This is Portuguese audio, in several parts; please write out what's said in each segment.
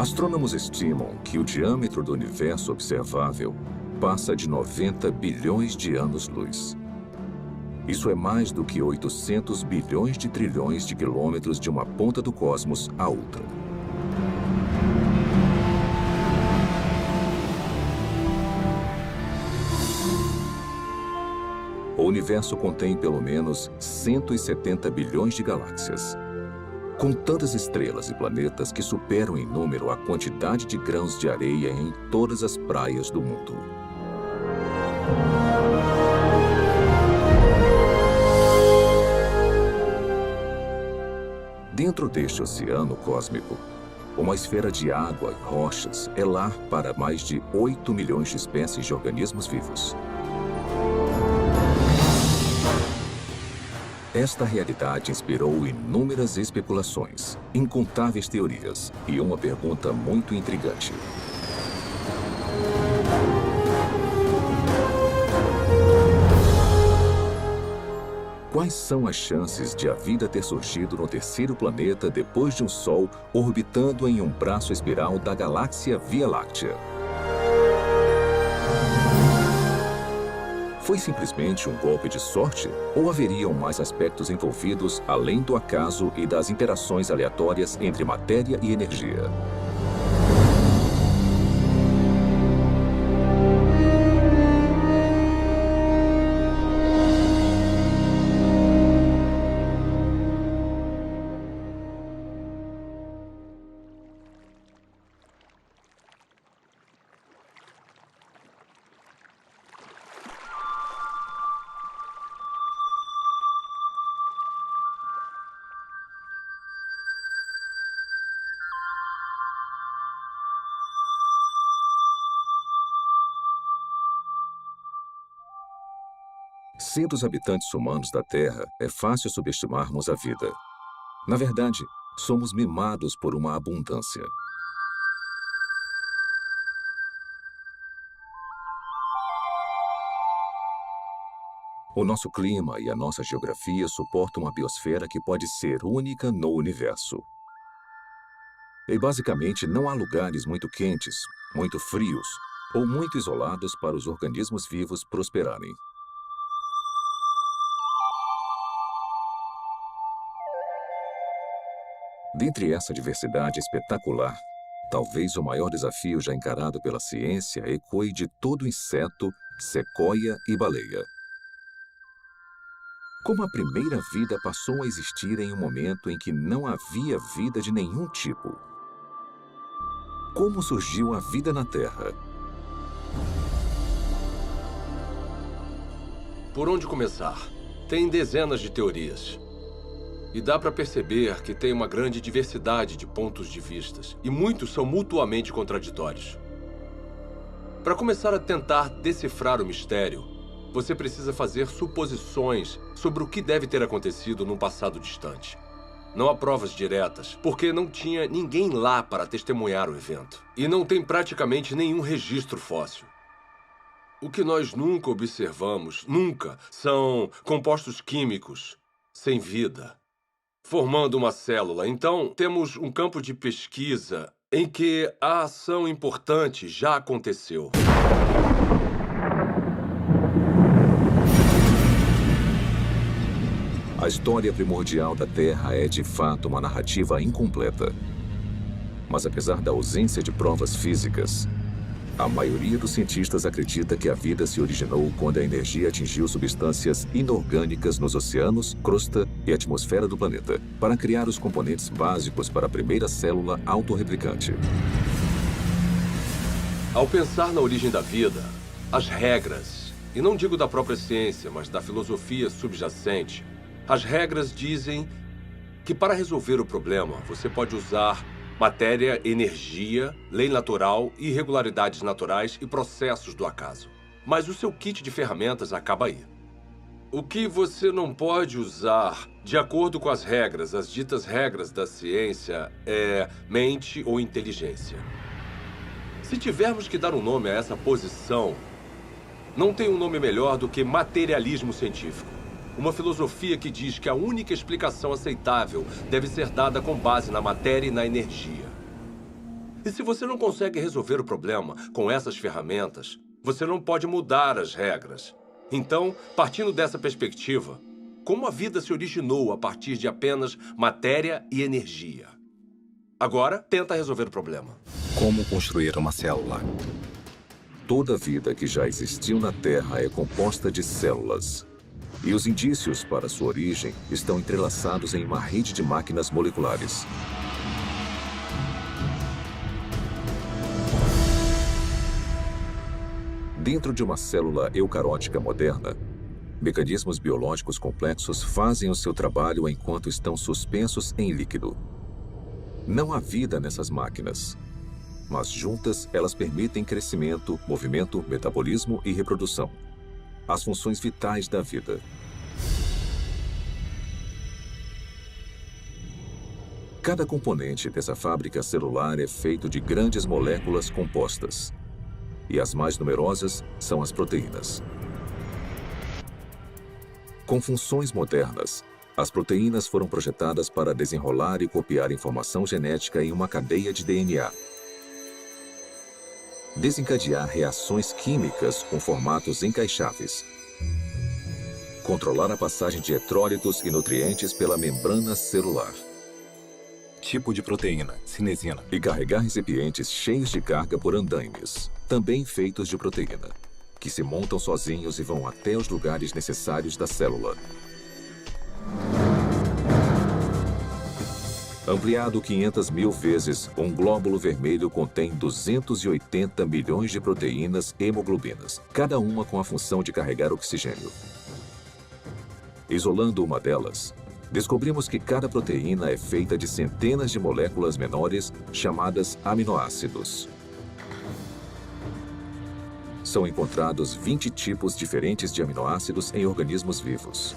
Astrônomos estimam que o diâmetro do universo observável passa de 90 bilhões de anos-luz. Isso é mais do que 800 bilhões de trilhões de quilômetros de uma ponta do cosmos à outra. O universo contém pelo menos 170 bilhões de galáxias, com tantas estrelas e planetas que superam em número a quantidade de grãos de areia em todas as praias do mundo. Dentro deste oceano cósmico, uma esfera de água e rochas é lar para mais de 8 milhões de espécies de organismos vivos. Esta realidade inspirou inúmeras especulações, incontáveis teorias e uma pergunta muito intrigante. Quais são as chances de a vida ter surgido no terceiro planeta depois de um Sol orbitando em um braço espiral da galáxia Via Láctea? Foi simplesmente um golpe de sorte? Ou haveriam mais aspectos envolvidos além do acaso e das interações aleatórias entre matéria e energia? Sendo os habitantes humanos da Terra, é fácil subestimarmos a vida. Na verdade, somos mimados por uma abundância. O nosso clima e a nossa geografia suportam uma biosfera que pode ser única no universo. E basicamente não há lugares muito quentes, muito frios ou muito isolados para os organismos vivos prosperarem. Dentre essa diversidade espetacular, talvez o maior desafio já encarado pela ciência ecoe de todo inseto, sequoia e baleia. Como a primeira vida passou a existir em um momento em que não havia vida de nenhum tipo? Como surgiu a vida na Terra? Por onde começar? Tem dezenas de teorias. E dá para perceber que tem uma grande diversidade de pontos de vistas, e muitos são mutuamente contraditórios. Para começar a tentar decifrar o mistério, você precisa fazer suposições sobre o que deve ter acontecido num passado distante. Não há provas diretas, porque não tinha ninguém lá para testemunhar o evento. E não tem praticamente nenhum registro fóssil. O que nós nunca observamos, são compostos químicos sem vida, formando uma célula. Então, temos um campo de pesquisa em que a ação importante já aconteceu. A história primordial da Terra é, de fato, uma narrativa incompleta. Mas apesar da ausência de provas físicas, a maioria dos cientistas acredita que a vida se originou quando a energia atingiu substâncias inorgânicas nos oceanos, crosta e atmosfera do planeta, para criar os componentes básicos para a primeira célula autorreplicante. Ao pensar na origem da vida, as regras, e não digo da própria ciência, mas da filosofia subjacente, as regras dizem que para resolver o problema, você pode usar matéria, energia, lei natural, irregularidades naturais e processos do acaso. Mas o seu kit de ferramentas acaba aí. O que você não pode usar, de acordo com as regras, as ditas regras da ciência, é mente ou inteligência. Se tivermos que dar um nome a essa posição, não tem um nome melhor do que materialismo científico. Uma filosofia que diz que a única explicação aceitável deve ser dada com base na matéria e na energia. E se você não consegue resolver o problema com essas ferramentas, você não pode mudar as regras. Então, partindo dessa perspectiva, como a vida se originou a partir de apenas matéria e energia? Agora, tenta resolver o problema. Como construir uma célula? Toda vida que já existiu na Terra é composta de células. E os indícios para sua origem estão entrelaçados em uma rede de máquinas moleculares. Dentro de uma célula eucarótica moderna, mecanismos biológicos complexos fazem o seu trabalho enquanto estão suspensos em líquido. Não há vida nessas máquinas, mas juntas elas permitem crescimento, movimento, metabolismo e reprodução, as funções vitais da vida. Cada componente dessa fábrica celular é feito de grandes moléculas compostas. E as mais numerosas são as proteínas. Com funções modernas, as proteínas foram projetadas para desenrolar e copiar informação genética em uma cadeia de DNA. Desencadear reações químicas com formatos encaixáveis. Controlar a passagem de eletrólitos e nutrientes pela membrana celular. Tipo de proteína, cinesina. E carregar recipientes cheios de carga por andaimes, também feitos de proteína, que se montam sozinhos e vão até os lugares necessários da célula. Ampliado 500.000 vezes, um glóbulo vermelho contém 280 milhões de proteínas hemoglobinas, cada uma com a função de carregar oxigênio. Isolando uma delas, descobrimos que cada proteína é feita de centenas de moléculas menores chamadas aminoácidos. São encontrados 20 tipos diferentes de aminoácidos em organismos vivos.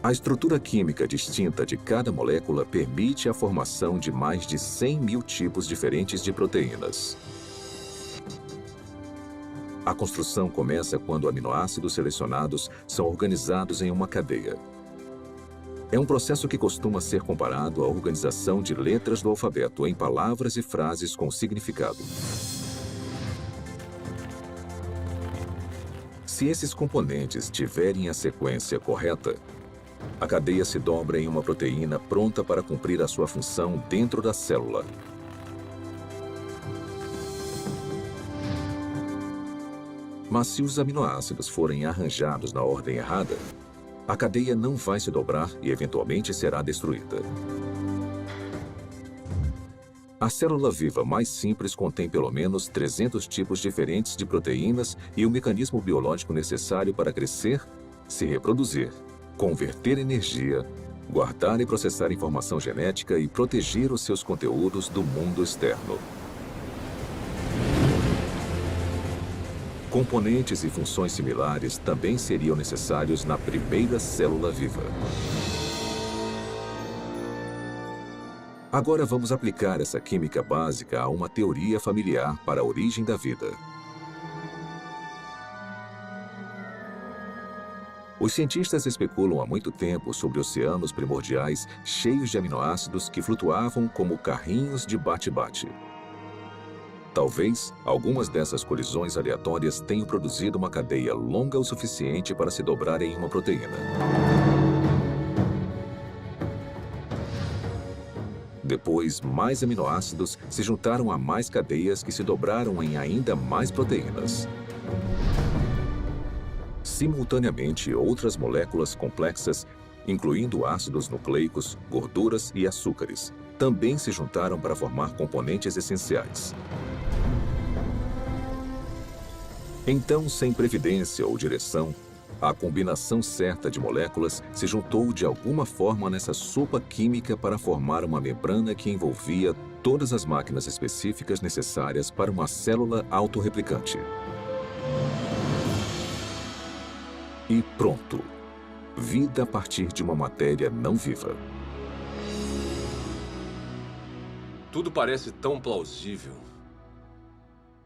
A estrutura química distinta de cada molécula permite a formação de mais de 100.000 tipos diferentes de proteínas. A construção começa quando aminoácidos selecionados são organizados em uma cadeia. É um processo que costuma ser comparado à organização de letras do alfabeto em palavras e frases com significado. Se esses componentes tiverem a sequência correta, a cadeia se dobra em uma proteína pronta para cumprir a sua função dentro da célula. Mas se os aminoácidos forem arranjados na ordem errada, a cadeia não vai se dobrar e eventualmente será destruída. A célula viva mais simples contém pelo menos 300 tipos diferentes de proteínas e o mecanismo biológico necessário para crescer, se reproduzir, converter energia, guardar e processar informação genética e proteger os seus conteúdos do mundo externo. Componentes e funções similares também seriam necessários na primeira célula viva. Agora vamos aplicar essa química básica a uma teoria familiar para a origem da vida. Os cientistas especulam há muito tempo sobre oceanos primordiais cheios de aminoácidos que flutuavam como carrinhos de bate-bate. Talvez algumas dessas colisões aleatórias tenham produzido uma cadeia longa o suficiente para se dobrar em uma proteína. Depois, mais aminoácidos se juntaram a mais cadeias que se dobraram em ainda mais proteínas. Simultaneamente, outras moléculas complexas, incluindo ácidos nucleicos, gorduras e açúcares, também se juntaram para formar componentes essenciais. Então, sem previdência ou direção, a combinação certa de moléculas se juntou de alguma forma nessa sopa química para formar uma membrana que envolvia todas as máquinas específicas necessárias para uma célula autorreplicante. E pronto! Vida a partir de uma matéria não viva. Tudo parece tão plausível.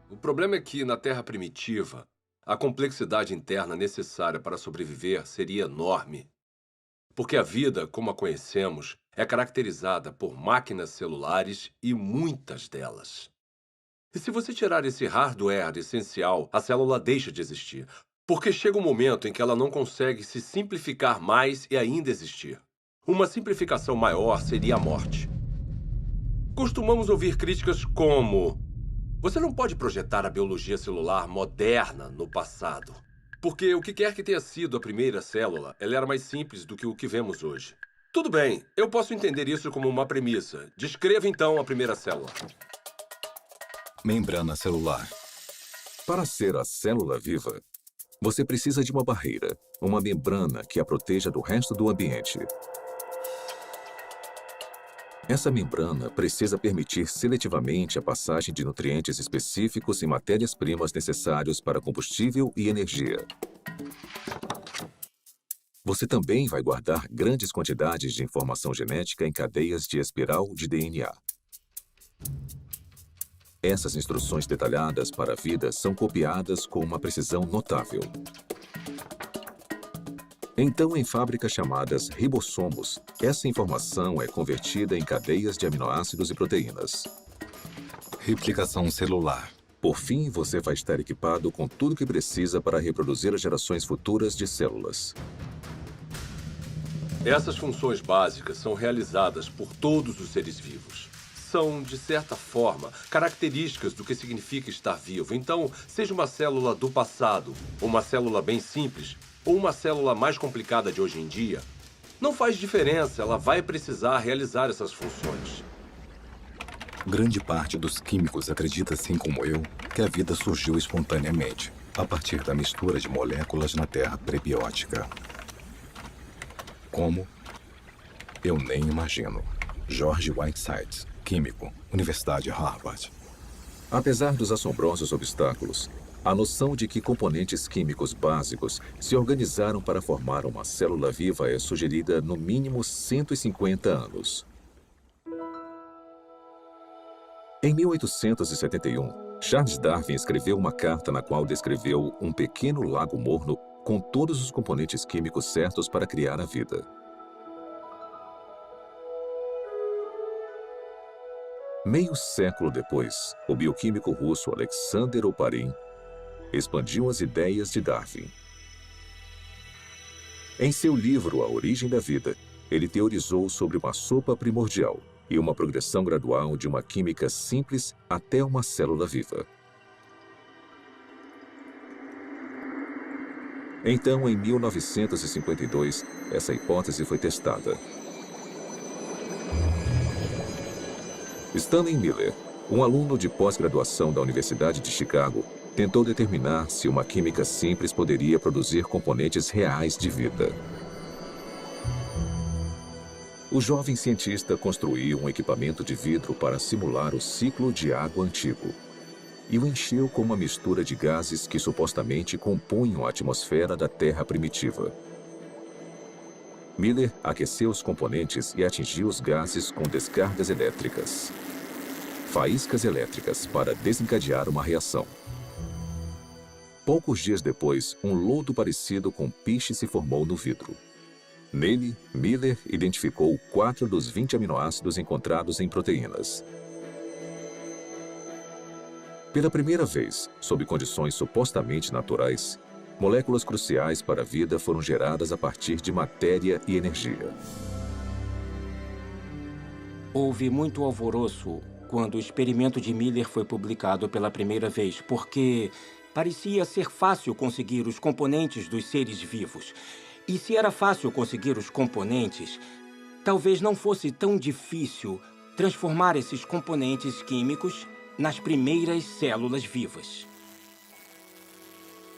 O problema é que, na Terra primitiva, a complexidade interna necessária para sobreviver seria enorme. Porque a vida, como a conhecemos, é caracterizada por máquinas celulares e muitas delas. E se você tirar esse hardware essencial, a célula deixa de existir. Porque chega um momento em que ela não consegue se simplificar mais e ainda existir. Uma simplificação maior seria a morte. Costumamos ouvir críticas como: você não pode projetar a biologia celular moderna no passado. Porque o que quer que tenha sido a primeira célula, ela era mais simples do que o que vemos hoje. Tudo bem, eu posso entender isso como uma premissa. Descreva então a primeira célula. Membrana celular. Para ser a célula viva, você precisa de uma barreira, uma membrana que a proteja do resto do ambiente. Essa membrana precisa permitir seletivamente a passagem de nutrientes específicos e matérias-primas necessários para combustível e energia. Você também vai guardar grandes quantidades de informação genética em cadeias de espiral de DNA. Essas instruções detalhadas para a vida são copiadas com uma precisão notável. Então, em fábricas chamadas ribossomos, essa informação é convertida em cadeias de aminoácidos e proteínas. Replicação celular. Por fim, você vai estar equipado com tudo o que precisa para reproduzir as gerações futuras de células. Essas funções básicas são realizadas por todos os seres vivos. São, de certa forma, características do que significa estar vivo. Então, seja uma célula do passado, uma célula bem simples, ou uma célula mais complicada de hoje em dia, não faz diferença, ela vai precisar realizar essas funções. Grande parte dos químicos acredita, assim como eu, que a vida surgiu espontaneamente, a partir da mistura de moléculas na terra prebiótica. Como? Eu nem imagino. George Whiteside, químico, Universidade Harvard. Apesar dos assombrosos obstáculos, a noção de que componentes químicos básicos se organizaram para formar uma célula viva é sugerida no mínimo 150 anos. Em 1871, Charles Darwin escreveu uma carta na qual descreveu um pequeno lago morno com todos os componentes químicos certos para criar a vida. Meio século depois, o bioquímico russo Alexander Oparin expandiu as ideias de Darwin. Em seu livro A Origem da Vida, ele teorizou sobre uma sopa primordial e uma progressão gradual de uma química simples até uma célula viva. Então, em 1952, essa hipótese foi testada. Stanley Miller, um aluno de pós-graduação da Universidade de Chicago, tentou determinar se uma química simples poderia produzir componentes reais de vida. O jovem cientista construiu um equipamento de vidro para simular o ciclo de água antigo e o encheu com uma mistura de gases que supostamente compunham a atmosfera da Terra primitiva. Miller aqueceu os componentes e atingiu os gases com descargas elétricas. Faíscas elétricas para desencadear uma reação. Poucos dias depois, um lodo parecido com piche se formou no vidro. Nele, Miller identificou 4 dos 20 aminoácidos encontrados em proteínas. Pela primeira vez, sob condições supostamente naturais, moléculas cruciais para a vida foram geradas a partir de matéria e energia. Houve muito alvoroço quando o experimento de Miller foi publicado pela primeira vez, porque parecia ser fácil conseguir os componentes dos seres vivos. E se era fácil conseguir os componentes, talvez não fosse tão difícil transformar esses componentes químicos nas primeiras células vivas.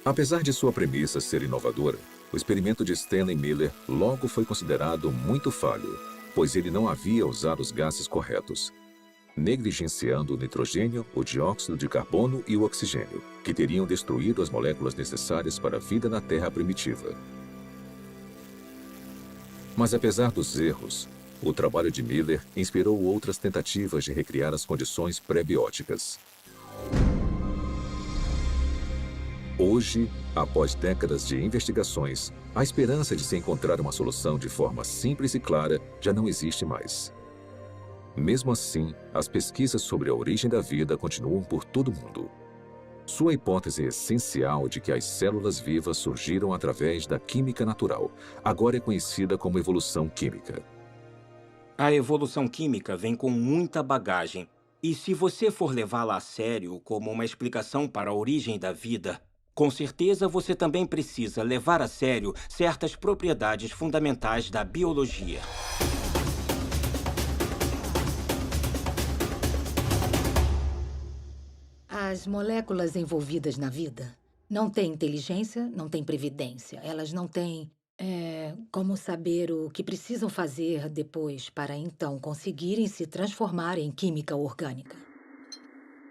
Apesar de sua premissa ser inovadora, o experimento de Stanley Miller logo foi considerado muito falho, pois ele não havia usado os gases corretos, negligenciando o nitrogênio, o dióxido de carbono e o oxigênio, que teriam destruído as moléculas necessárias para a vida na Terra primitiva. Mas apesar dos erros, o trabalho de Miller inspirou outras tentativas de recriar as condições pré-bióticas. Hoje, após décadas de investigações, A esperança de se encontrar uma solução de forma simples e clara já não existe mais. Mesmo assim, as pesquisas sobre a origem da vida continuam por todo o mundo. Sua hipótese essencial de que as células vivas surgiram através da química natural agora é conhecida como evolução química. A evolução química vem com muita bagagem. E se você for levá-la a sério como uma explicação para a origem da vida, com certeza você também precisa levar a sério certas propriedades fundamentais da biologia. As moléculas envolvidas na vida não têm inteligência, não têm previdência. Elas não têm como saber o que precisam fazer depois para então conseguirem se transformar em química orgânica.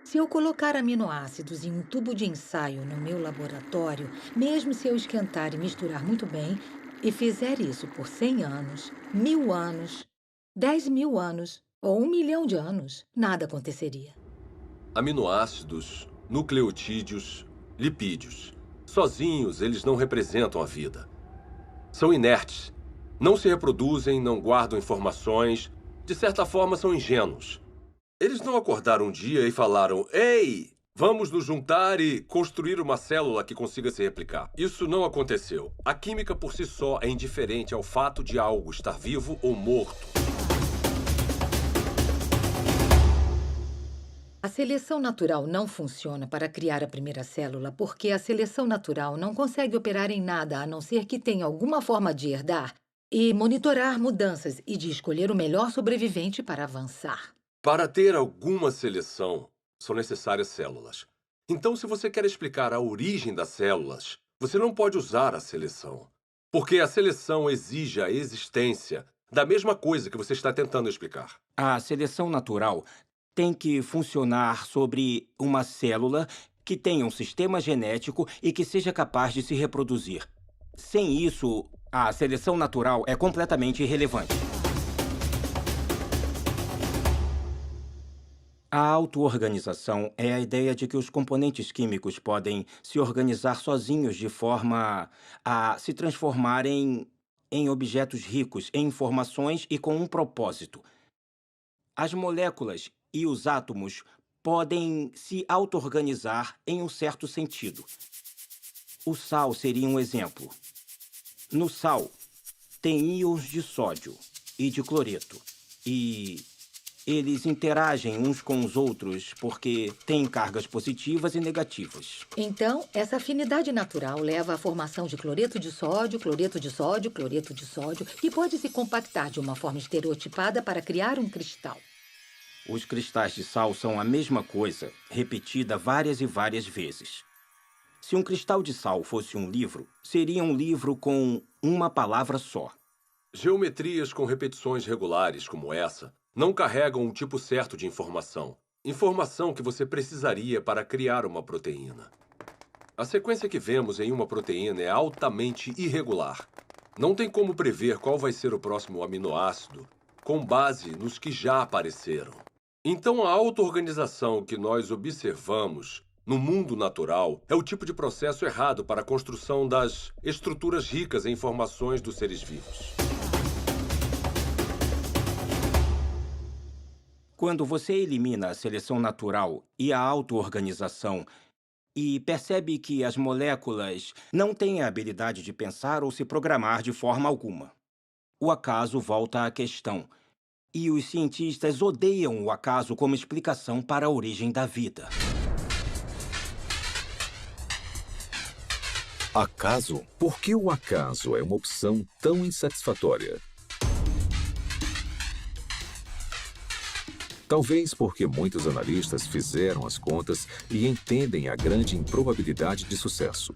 Se eu colocar aminoácidos em um tubo de ensaio no meu laboratório, mesmo se eu esquentar e misturar muito bem, e fizer isso por 100 anos, 1000 anos, 10.000 anos ou 1 milhão de anos, nada aconteceria. Aminoácidos, nucleotídeos, lipídios. Sozinhos, eles não representam a vida. São inertes. Não se reproduzem, não guardam informações. De certa forma, são ingênuos. Eles não acordaram um dia e falaram: "Ei, vamos nos juntar e construir uma célula que consiga se replicar." Isso não aconteceu. A química por si só é indiferente ao fato de algo estar vivo ou morto. A seleção natural não funciona para criar a primeira célula porque a seleção natural não consegue operar em nada a não ser que tenha alguma forma de herdar e monitorar mudanças e de escolher o melhor sobrevivente para avançar. Para ter alguma seleção, são necessárias células. Então, se você quer explicar a origem das células, você não pode usar a seleção. Porque a seleção exige a existência da mesma coisa que você está tentando explicar. A seleção natural tem que funcionar sobre uma célula que tenha um sistema genético e que seja capaz de se reproduzir. Sem isso, a seleção natural é completamente irrelevante. A auto-organização é a ideia de que os componentes químicos podem se organizar sozinhos de forma a se transformarem em objetos ricos em informações e com um propósito. As moléculas e os átomos podem se auto-organizar em um certo sentido. O sal seria um exemplo. No sal, tem íons de sódio e de cloreto. E eles interagem uns com os outros porque têm cargas positivas e negativas. Então, essa afinidade natural leva à formação de cloreto de sódio, cloreto de sódio, cloreto de sódio, que pode se compactar de uma forma estereotipada para criar um cristal. Os cristais de sal são a mesma coisa, repetida várias e várias vezes. Se um cristal de sal fosse um livro, seria um livro com uma palavra só. Geometrias com repetições regulares como essa não carregam um tipo certo de informação. Informação que você precisaria para criar uma proteína. A sequência que vemos em uma proteína é altamente irregular. Não tem como prever qual vai ser o próximo aminoácido com base nos que já apareceram. Então, a auto-organização que nós observamos no mundo natural é o tipo de processo errado para a construção das estruturas ricas em informações dos seres vivos. Quando você elimina a seleção natural e a auto-organização e percebe que as moléculas não têm a habilidade de pensar ou se programar de forma alguma, o acaso volta à questão. E os cientistas odeiam o acaso como explicação para a origem da vida. Acaso? Por que o acaso é uma opção tão insatisfatória? Talvez porque muitos analistas fizeram as contas e entendem a grande improbabilidade de sucesso.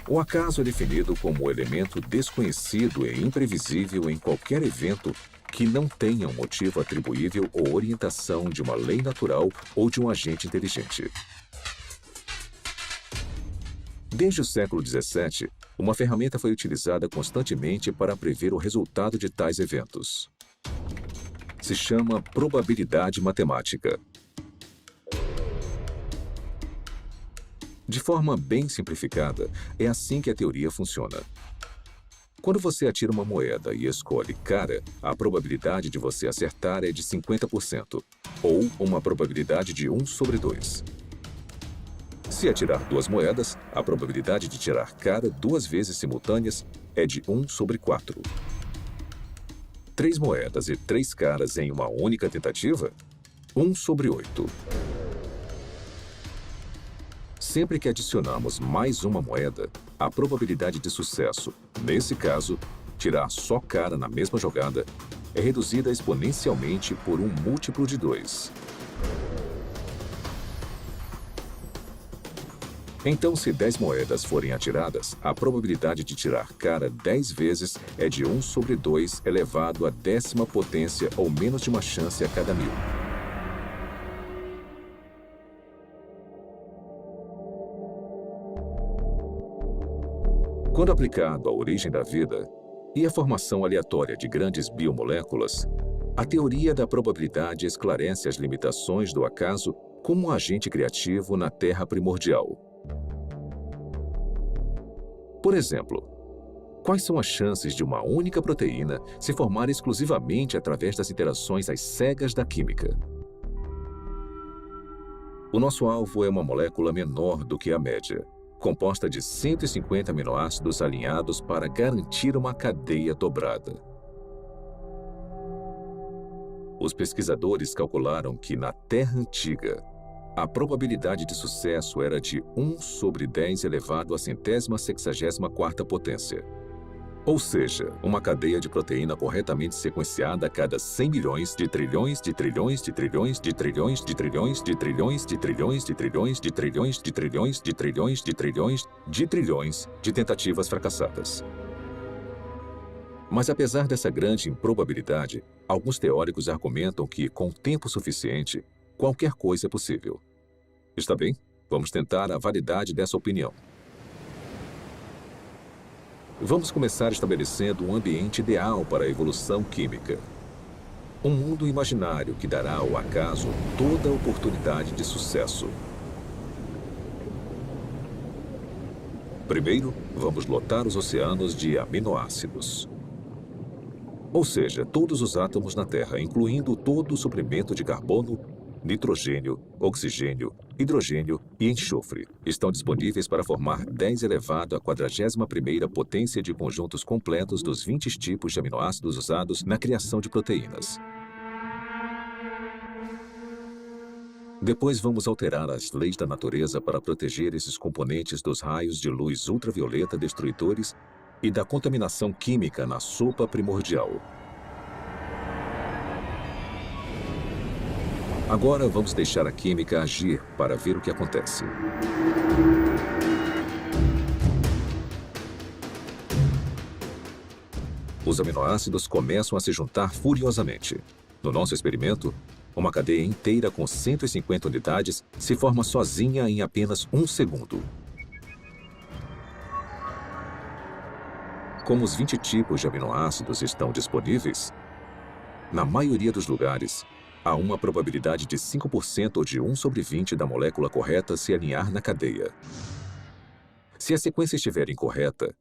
O acaso é definido como o elemento desconhecido e imprevisível em qualquer evento que não tenha um motivo atribuível ou orientação de uma lei natural ou de um agente inteligente. Desde o século XVII, uma ferramenta foi utilizada constantemente para prever o resultado de tais eventos. Se chama probabilidade matemática. De forma bem simplificada, é assim que a teoria funciona. Quando você atira uma moeda e escolhe cara, a probabilidade de você acertar é de 50%, ou uma probabilidade de 1 sobre 2. Se atirar 2 moedas, a probabilidade de tirar cara 2 vezes simultâneas é de 1 sobre 4. 3 moedas e 3 caras em uma única tentativa? 1 sobre 8. Sempre que adicionamos mais uma moeda, a probabilidade de sucesso, nesse caso, tirar só cara na mesma jogada, é reduzida exponencialmente por um múltiplo de 2. Então, se 10 moedas forem atiradas, a probabilidade de tirar cara 10 vezes é de 1 sobre 2 elevado à 10ª potência ou menos de uma chance a cada 1000. Quando aplicado à origem da vida e à formação aleatória de grandes biomoléculas, a teoria da probabilidade esclarece as limitações do acaso como um agente criativo na Terra primordial. Por exemplo, quais são as chances de uma única proteína se formar exclusivamente através das interações às cegas da química? O nosso alvo é uma molécula menor do que a média, composta de 150 aminoácidos alinhados para garantir uma cadeia dobrada. Os pesquisadores calcularam que, na Terra antiga, a probabilidade de sucesso era de 1 sobre 10 elevado à 164ª potência. Ou seja, uma cadeia de proteína corretamente sequenciada a cada 100 milhões de trilhões de trilhões de trilhões de trilhões de trilhões de trilhões de trilhões de trilhões de trilhões de trilhões de trilhões de trilhões de trilhões de tentativas fracassadas. Mas apesar dessa grande improbabilidade, alguns teóricos argumentam que, com tempo suficiente, qualquer coisa é possível. Está bem? Vamos tentar a validade dessa opinião. Vamos começar estabelecendo um ambiente ideal para a evolução química. Um mundo imaginário que dará ao acaso toda a oportunidade de sucesso. Primeiro, vamos lotar os oceanos de aminoácidos. Ou seja, todos os átomos na Terra, incluindo todo o suprimento de carbono, nitrogênio, oxigênio, hidrogênio e enxofre, estão disponíveis para formar 10 elevado à 41ª potência de conjuntos completos dos 20 tipos de aminoácidos usados na criação de proteínas. Depois vamos alterar as leis da natureza para proteger esses componentes dos raios de luz ultravioleta destruidores e da contaminação química na sopa primordial. Agora vamos deixar a química agir para ver o que acontece. Os aminoácidos começam a se juntar furiosamente. No nosso experimento, uma cadeia inteira com 150 unidades se forma sozinha em apenas 1 segundo. Como os 20 tipos de aminoácidos estão disponíveis, na maioria dos lugares, há uma probabilidade de 5% ou de 1 sobre 20 da molécula correta se alinhar na cadeia. Se a sequência estiver incorreta,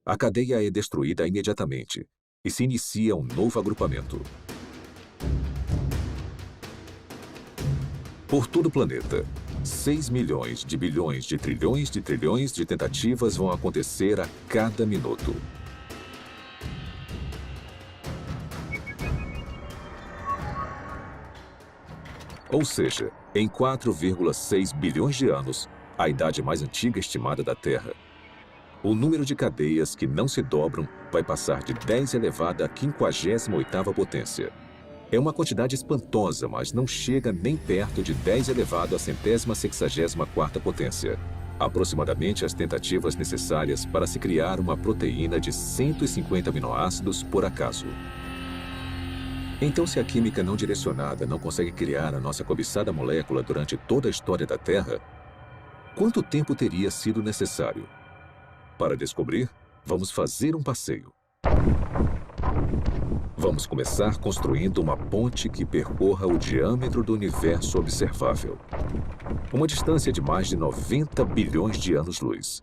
a cadeia é destruída imediatamente e se inicia um novo agrupamento. Por todo o planeta, 6 milhões de bilhões de trilhões de trilhões de tentativas vão acontecer a cada minuto. Ou seja, em 4,6 bilhões de anos, a idade mais antiga estimada da Terra, o número de cadeias que não se dobram vai passar de 10 elevado à 58ª potência. É uma quantidade espantosa, mas não chega nem perto de 10 elevado à 164ª potência. Aproximadamente as tentativas necessárias para se criar uma proteína de 150 aminoácidos por acaso. Então, se a química não direcionada não consegue criar a nossa cobiçada molécula durante toda a história da Terra, quanto tempo teria sido necessário? Para descobrir, vamos fazer um passeio. Vamos começar construindo uma ponte que percorra o diâmetro do universo observável. Uma distância de mais de 90 bilhões de anos-luz.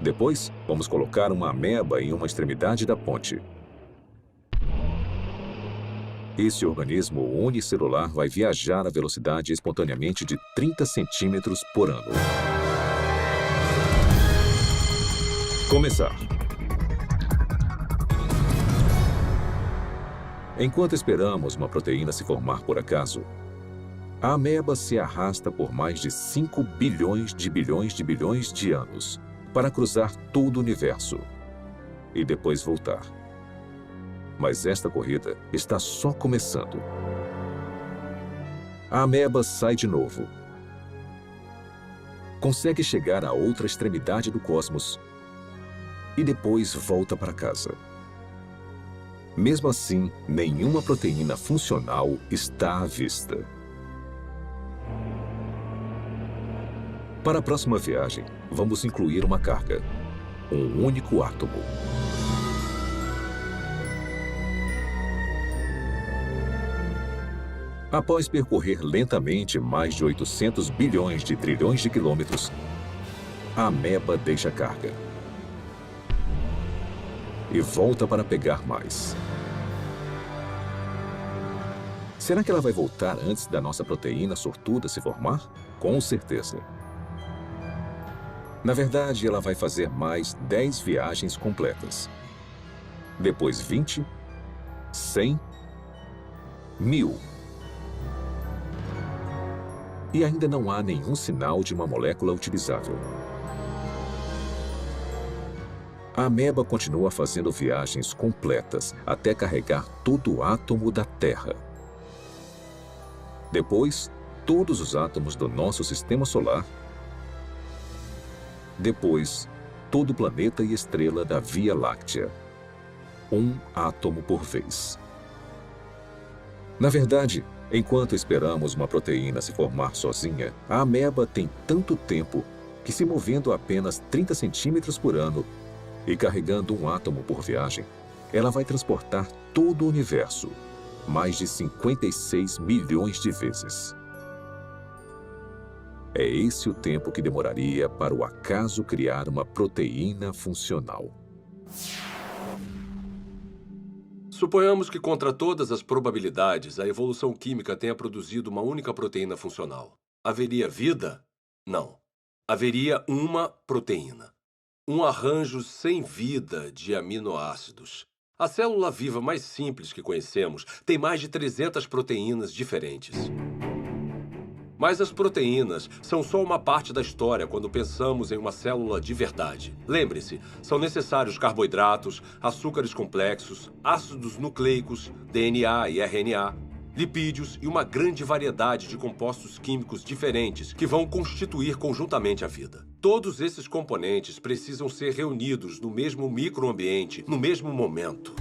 Depois, vamos colocar uma ameba em uma extremidade da ponte. Esse organismo unicelular vai viajar a velocidade espontaneamente de 30 centímetros por ano. Começar. Enquanto esperamos uma proteína se formar por acaso, a ameba se arrasta por mais de 5 bilhões de anos para cruzar todo o universo e depois voltar. Mas esta corrida está só começando. A ameba sai de novo. Consegue chegar à outra extremidade do cosmos e depois volta para casa. Mesmo assim, nenhuma proteína funcional está à vista. Para a próxima viagem, vamos incluir uma carga, um único átomo. Após percorrer lentamente mais de 800 bilhões de trilhões de quilômetros, a ameba deixa a carga e volta para pegar mais. Será que ela vai voltar antes da nossa proteína sortuda se formar? Com certeza. Na verdade, ela vai fazer mais 10 viagens completas. Depois 20, 100, 1000. E ainda não há nenhum sinal de uma molécula utilizável. A ameba continua fazendo viagens completas até carregar todo o átomo da Terra. Depois, todos os átomos do nosso sistema solar. Depois, todo o planeta e estrela da Via Láctea. Um átomo por vez. Na verdade, enquanto esperamos uma proteína se formar sozinha, a ameba tem tanto tempo que, se movendo apenas 30 centímetros por ano e carregando um átomo por viagem, ela vai transportar todo o universo, mais de 56 milhões de vezes. É esse o tempo que demoraria para o acaso criar uma proteína funcional. Suponhamos que, contra todas as probabilidades, a evolução química tenha produzido uma única proteína funcional. Haveria vida? Não. Haveria uma proteína. Um arranjo sem vida de aminoácidos. A célula viva mais simples que conhecemos tem mais de 300 proteínas diferentes. Mas as proteínas são só uma parte da história quando pensamos em uma célula de verdade. Lembre-se, são necessários carboidratos, açúcares complexos, ácidos nucleicos, DNA e RNA, lipídios e uma grande variedade de compostos químicos diferentes que vão constituir conjuntamente a vida. Todos esses componentes precisam ser reunidos no mesmo microambiente, no mesmo momento.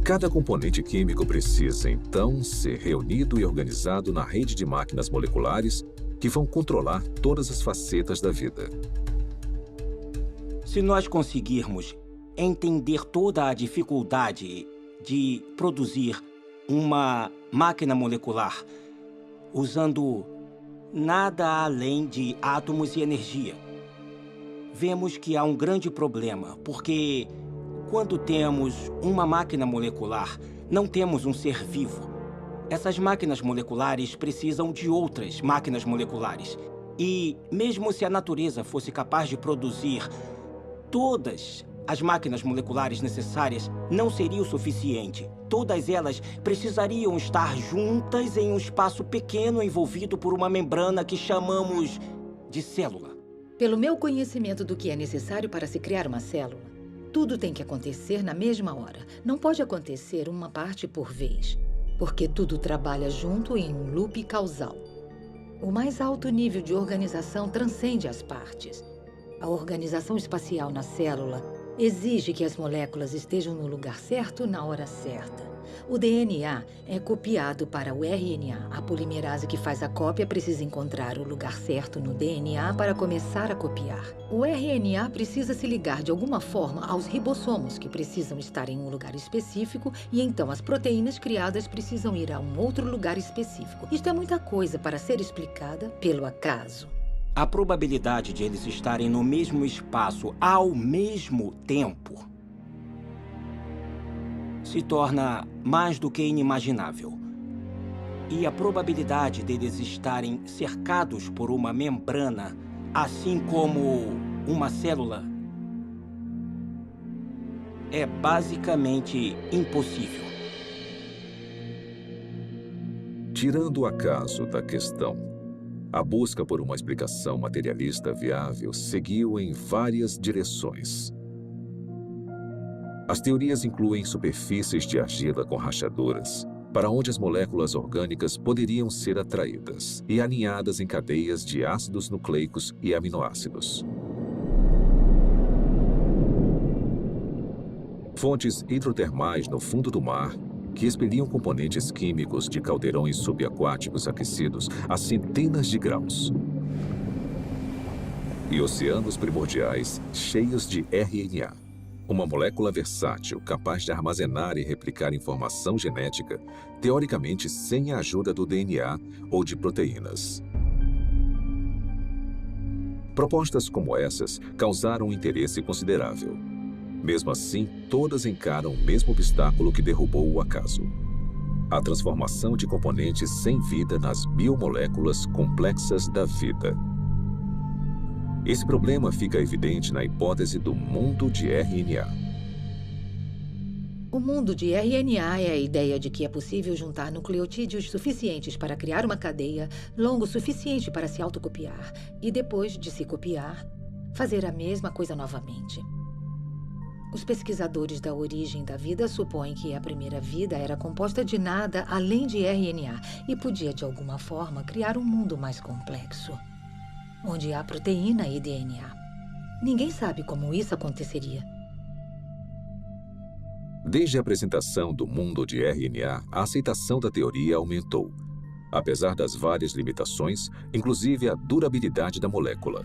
Cada componente químico precisa, então, ser reunido e organizado na rede de máquinas moleculares que vão controlar todas as facetas da vida. Se nós conseguirmos entender toda a dificuldade de produzir uma máquina molecular usando nada além de átomos e energia, vemos que há um grande problema, porque quando temos uma máquina molecular, não temos um ser vivo. Essas máquinas moleculares precisam de outras máquinas moleculares. E mesmo se a natureza fosse capaz de produzir todas as máquinas moleculares necessárias, não seria o suficiente. Todas elas precisariam estar juntas em um espaço pequeno envolvido por uma membrana que chamamos de célula. Pelo meu conhecimento do que é necessário para se criar uma célula, tudo tem que acontecer na mesma hora. Não pode acontecer uma parte por vez, porque tudo trabalha junto em um loop causal. O mais alto nível de organização transcende as partes. A organização espacial na célula exige que as moléculas estejam no lugar certo na hora certa. O DNA é copiado para o RNA. A polimerase que faz a cópia precisa encontrar o lugar certo no DNA para começar a copiar. O RNA precisa se ligar de alguma forma aos ribossomos, que precisam estar em um lugar específico, e então as proteínas criadas precisam ir a um outro lugar específico. Isto é muita coisa para ser explicada pelo acaso. A probabilidade de eles estarem no mesmo espaço ao mesmo tempo se torna mais do que inimaginável. E a probabilidade deles estarem cercados por uma membrana, assim como uma célula, é basicamente impossível. Tirando o acaso da questão, a busca por uma explicação materialista viável seguiu em várias direções. As teorias incluem superfícies de argila com rachaduras, para onde as moléculas orgânicas poderiam ser atraídas e alinhadas em cadeias de ácidos nucleicos e aminoácidos. Fontes hidrotermais no fundo do mar, que expeliam componentes químicos de caldeirões subaquáticos aquecidos a centenas de graus. E oceanos primordiais cheios de RNA. Uma molécula versátil, capaz de armazenar e replicar informação genética, teoricamente sem a ajuda do DNA ou de proteínas. Propostas como essas causaram um interesse considerável. Mesmo assim, todas encaram o mesmo obstáculo que derrubou o acaso: a transformação de componentes sem vida nas biomoléculas complexas da vida. Esse problema fica evidente na hipótese do mundo de RNA. O mundo de RNA é a ideia de que é possível juntar nucleotídeos suficientes para criar uma cadeia longo o suficiente para se autocopiar e, depois de se copiar, fazer a mesma coisa novamente. Os pesquisadores da origem da vida supõem que a primeira vida era composta de nada além de RNA e podia, de alguma forma, criar um mundo mais complexo, onde há proteína e DNA. Ninguém sabe como isso aconteceria. Desde a apresentação do mundo de RNA, a aceitação da teoria aumentou, apesar das várias limitações, inclusive a durabilidade da molécula.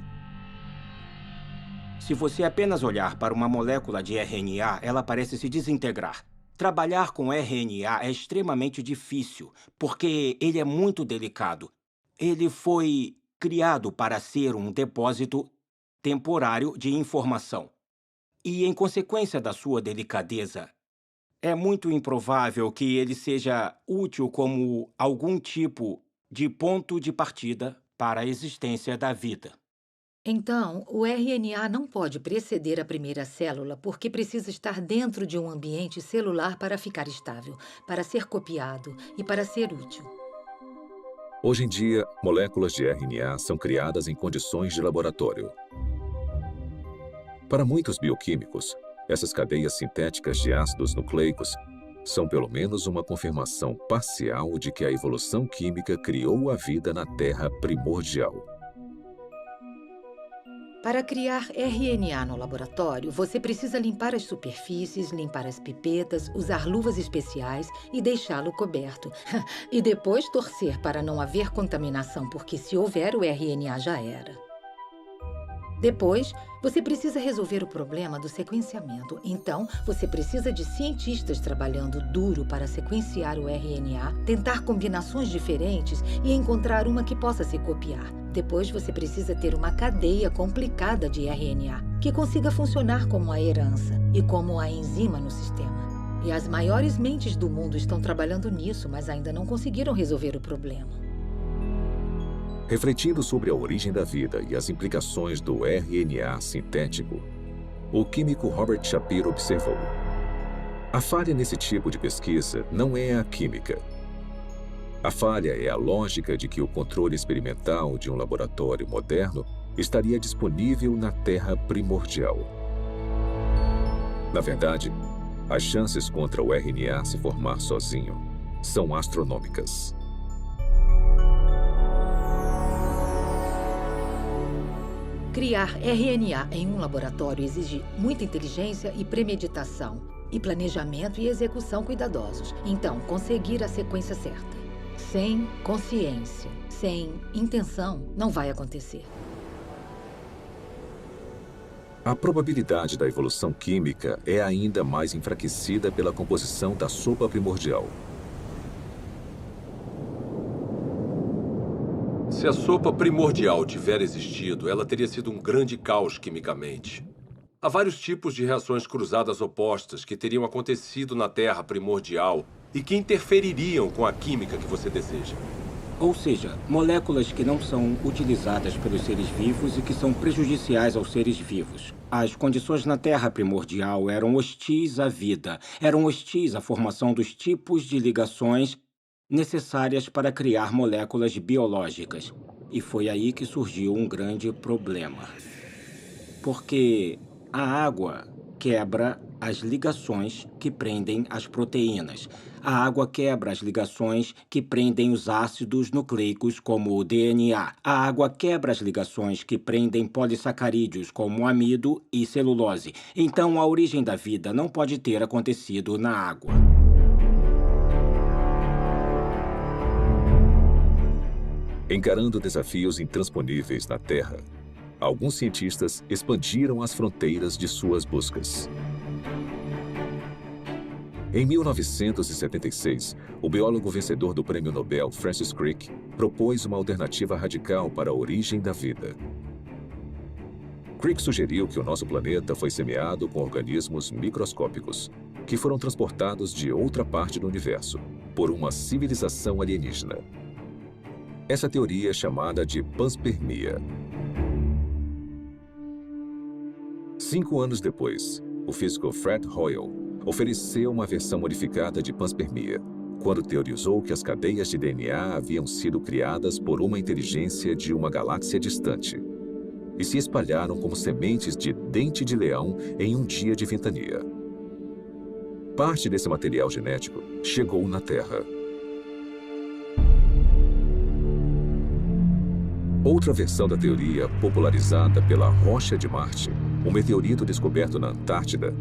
Se você apenas olhar para uma molécula de RNA, ela parece se desintegrar. Trabalhar com RNA é extremamente difícil, porque ele é muito delicado. Ele foi criado para ser um depósito temporário de informação. E, em consequência da sua delicadeza, é muito improvável que ele seja útil como algum tipo de ponto de partida para a existência da vida. Então, o RNA não pode preceder a primeira célula porque precisa estar dentro de um ambiente celular para ficar estável, para ser copiado e para ser útil. Hoje em dia, moléculas de RNA são criadas em condições de laboratório. Para muitos bioquímicos, essas cadeias sintéticas de ácidos nucleicos são pelo menos uma confirmação parcial de que a evolução química criou a vida na Terra primordial. Para criar RNA no laboratório, você precisa limpar as superfícies, limpar as pipetas, usar luvas especiais e deixá-lo coberto. E depois torcer para não haver contaminação, porque se houver, o RNA já era. Depois, você precisa resolver o problema do sequenciamento. Então, você precisa de cientistas trabalhando duro para sequenciar o RNA, tentar combinações diferentes e encontrar uma que possa se copiar. Depois, você precisa ter uma cadeia complicada de RNA, que consiga funcionar como a herança e como a enzima no sistema. E as maiores mentes do mundo estão trabalhando nisso, mas ainda não conseguiram resolver o problema. Refletindo sobre a origem da vida e as implicações do RNA sintético, o químico Robert Shapiro observou: a falha nesse tipo de pesquisa não é a química. A falha é a lógica de que o controle experimental de um laboratório moderno estaria disponível na Terra primordial. Na verdade, as chances contra o RNA se formar sozinho são astronômicas. Criar RNA em um laboratório exige muita inteligência e premeditação, e planejamento e execução cuidadosos. Então, conseguir a sequência certa. Sem consciência, sem intenção, não vai acontecer. A probabilidade da evolução química é ainda mais enfraquecida pela composição da sopa primordial. Se a sopa primordial tiver existido, ela teria sido um grande caos quimicamente. Há vários tipos de reações cruzadas opostas que teriam acontecido na Terra primordial e que interfeririam com a química que você deseja. Ou seja, moléculas que não são utilizadas pelos seres vivos e que são prejudiciais aos seres vivos. As condições na Terra primordial eram hostis à vida, eram hostis à formação dos tipos de ligações necessárias para criar moléculas biológicas. E foi aí que surgiu um grande problema. Porque a água quebra as ligações que prendem as proteínas. A água quebra as ligações que prendem os ácidos nucleicos, como o DNA. A água quebra as ligações que prendem polissacarídeos, como o amido e celulose. Então, a origem da vida não pode ter acontecido na água. Encarando desafios intransponíveis na Terra, alguns cientistas expandiram as fronteiras de suas buscas. Em 1976, o biólogo vencedor do Prêmio Nobel Francis Crick propôs uma alternativa radical para a origem da vida. Crick sugeriu que o nosso planeta foi semeado com organismos microscópicos, que foram transportados de outra parte do universo, por uma civilização alienígena. Essa teoria é chamada de panspermia. 5 anos depois, o físico Fred Hoyle ofereceu uma versão modificada de panspermia, quando teorizou que as cadeias de DNA haviam sido criadas por uma inteligência de uma galáxia distante e se espalharam como sementes de dente de leão em um dia de ventania. Parte desse material genético chegou na Terra. Outra versão da teoria, popularizada pela Rocha de Marte, um meteorito descoberto na Antártida,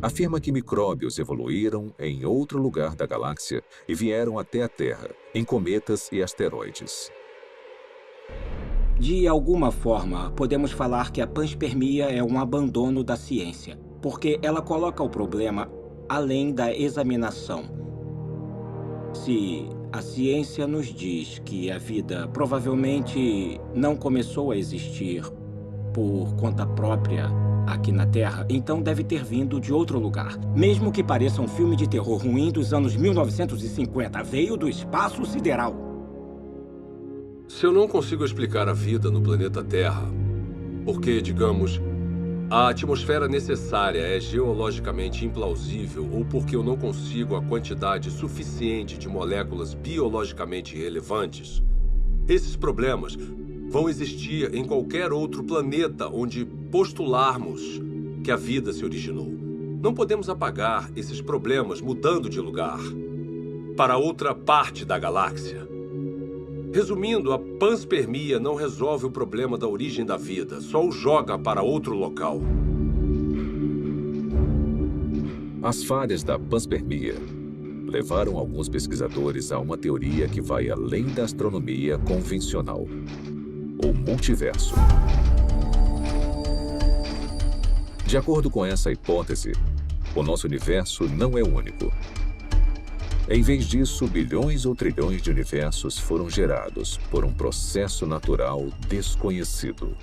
afirma que micróbios evoluíram em outro lugar da galáxia e vieram até a Terra, em cometas e asteroides. De alguma forma, podemos falar que a panspermia é um abandono da ciência, porque ela coloca o problema além da examinação. Se a ciência nos diz que a vida provavelmente não começou a existir por conta própria aqui na Terra, então deve ter vindo de outro lugar. Mesmo que pareça um filme de terror ruim dos anos 1950, veio do espaço sideral. Se eu não consigo explicar a vida no planeta Terra, porque, digamos, a atmosfera necessária é geologicamente implausível ou porque eu não consigo a quantidade suficiente de moléculas biologicamente relevantes, esses problemas vão existir em qualquer outro planeta onde postularmos que a vida se originou. Não podemos apagar esses problemas mudando de lugar para outra parte da galáxia. Resumindo, a panspermia não resolve o problema da origem da vida, só o joga para outro local. As falhas da panspermia levaram alguns pesquisadores a uma teoria que vai além da astronomia convencional: o multiverso. De acordo com essa hipótese, o nosso universo não é único. Em vez disso, bilhões ou trilhões de universos foram gerados por um processo natural desconhecido.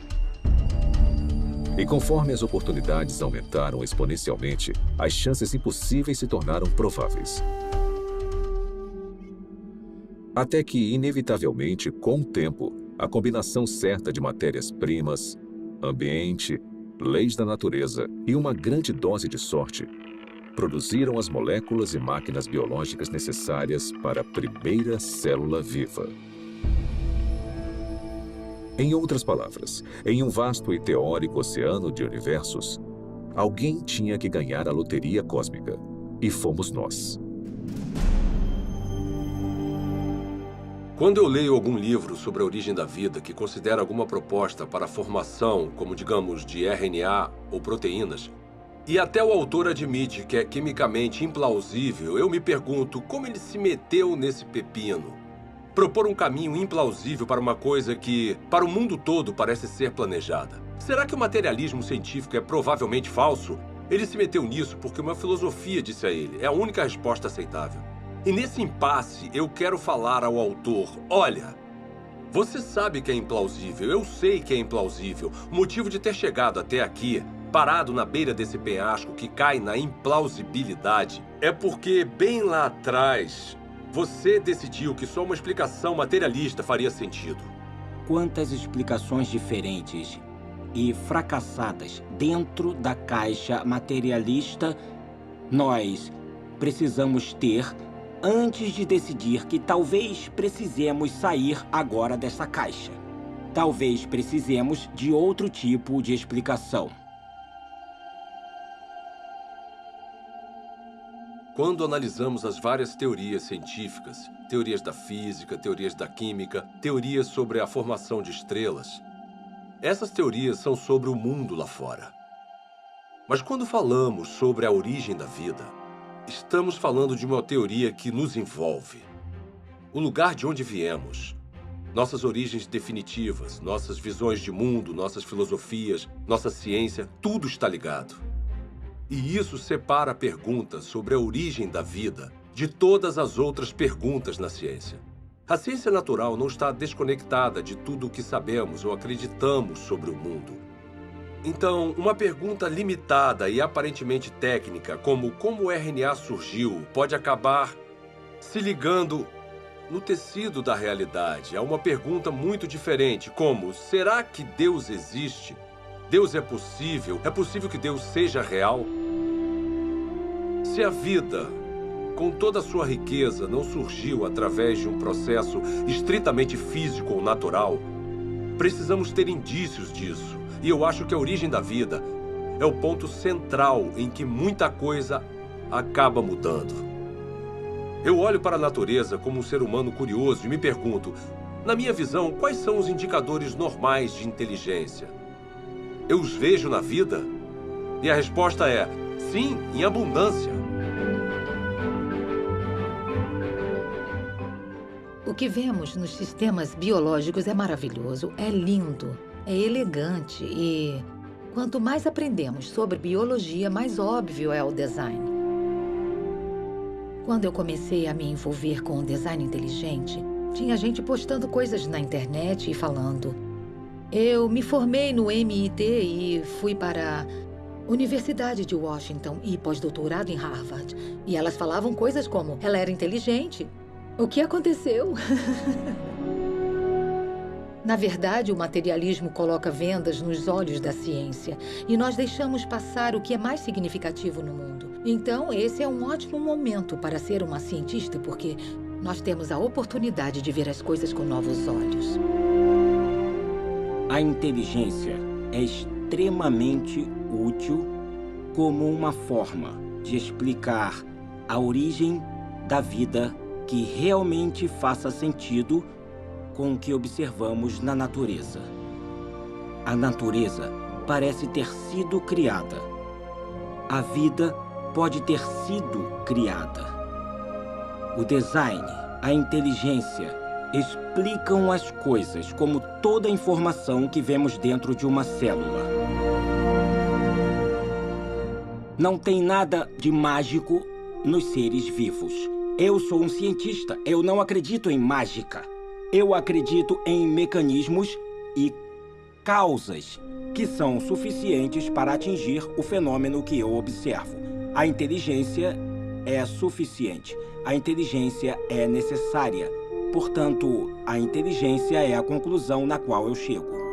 E conforme as oportunidades aumentaram exponencialmente, as chances impossíveis se tornaram prováveis. Até que, inevitavelmente, com o tempo, a combinação certa de matérias-primas, ambiente, leis da natureza e uma grande dose de sorte produziram as moléculas e máquinas biológicas necessárias para a primeira célula viva. Em outras palavras, em um vasto e teórico oceano de universos, alguém tinha que ganhar a loteria cósmica, e fomos nós. Quando eu leio algum livro sobre a origem da vida que considera alguma proposta para a formação, como digamos, de RNA ou proteínas, e até o autor admite que é quimicamente implausível, eu me pergunto como ele se meteu nesse pepino. Propor um caminho implausível para uma coisa que, para o mundo todo, parece ser planejada. Será que o materialismo científico é provavelmente falso? Ele se meteu nisso porque uma filosofia disse a ele. É a única resposta aceitável. E nesse impasse, eu quero falar ao autor, olha, você sabe que é implausível, eu sei que é implausível. O motivo de ter chegado até aqui, parado na beira desse penhasco que cai na implausibilidade, é porque bem lá atrás, você decidiu que só uma explicação materialista faria sentido. Quantas explicações diferentes e fracassadas dentro da caixa materialista nós precisamos ter antes de decidir que talvez precisemos sair agora dessa caixa. Talvez precisemos de outro tipo de explicação. Quando analisamos as várias teorias científicas, teorias da física, teorias da química, teorias sobre a formação de estrelas, essas teorias são sobre o mundo lá fora. Mas quando falamos sobre a origem da vida, estamos falando de uma teoria que nos envolve. O lugar de onde viemos, nossas origens definitivas, nossas visões de mundo, nossas filosofias, nossa ciência, tudo está ligado. E isso separa a pergunta sobre a origem da vida de todas as outras perguntas na ciência. A ciência natural não está desconectada de tudo o que sabemos ou acreditamos sobre o mundo. Então, uma pergunta limitada e aparentemente técnica, como o RNA surgiu, pode acabar se ligando no tecido da realidade. É uma pergunta muito diferente, como, será que Deus existe? Deus é possível? É possível que Deus seja real? Se a vida, com toda a sua riqueza, não surgiu através de um processo estritamente físico ou natural, precisamos ter indícios disso. E eu acho que a origem da vida é o ponto central em que muita coisa acaba mudando. Eu olho para a natureza como um ser humano curioso e me pergunto, na minha visão, quais são os indicadores normais de inteligência? Eu os vejo na vida? E a resposta é, sim, em abundância. O que vemos nos sistemas biológicos é maravilhoso, é lindo, é elegante e quanto mais aprendemos sobre biologia, mais óbvio é o design. Quando eu comecei a me envolver com o design inteligente, tinha gente postando coisas na internet e falando: eu me formei no MIT e fui para a Universidade de Washington e pós-doutorado em Harvard. E elas falavam coisas como, ela era inteligente. O que aconteceu? Na verdade, o materialismo coloca vendas nos olhos da ciência e nós deixamos passar o que é mais significativo no mundo. Então, esse é um ótimo momento para ser uma cientista, porque nós temos a oportunidade de ver as coisas com novos olhos. A inteligência é extremamente útil como uma forma de explicar a origem da vida que realmente faça sentido com o que observamos na natureza. A natureza parece ter sido criada. A vida pode ter sido criada. O design, a inteligência explicam as coisas como toda a informação que vemos dentro de uma célula. Não tem nada de mágico nos seres vivos. Eu sou um cientista, eu não acredito em mágica. Eu acredito em mecanismos e causas que são suficientes para atingir o fenômeno que eu observo. A inteligência é suficiente. A inteligência é necessária. Portanto, a inteligência é a conclusão na qual eu chego.